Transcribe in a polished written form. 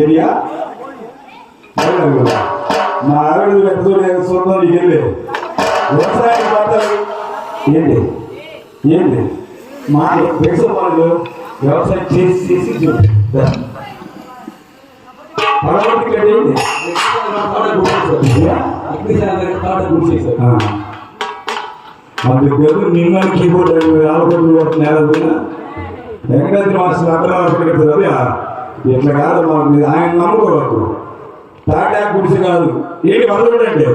area మా ఆవిడ పెట్టుకోలేదు సొంతం నీకెళ్ళి వ్యవసాయం పాత్రలు ఏంటి ఏంటి మా పెద్ద వాళ్ళు వ్యవసాయం చేసి అందుకు నిన్న కీబోర్డ్ ఆలోచన నేల వెంకటాద్రి మాస్టర్ అందరూ పెడతారు ఇట్లా కాదు మాకు ఆయన నమ్ముకోవచ్చు తాటా గుడిసె కాదు ఏంటి మొదలు అంటే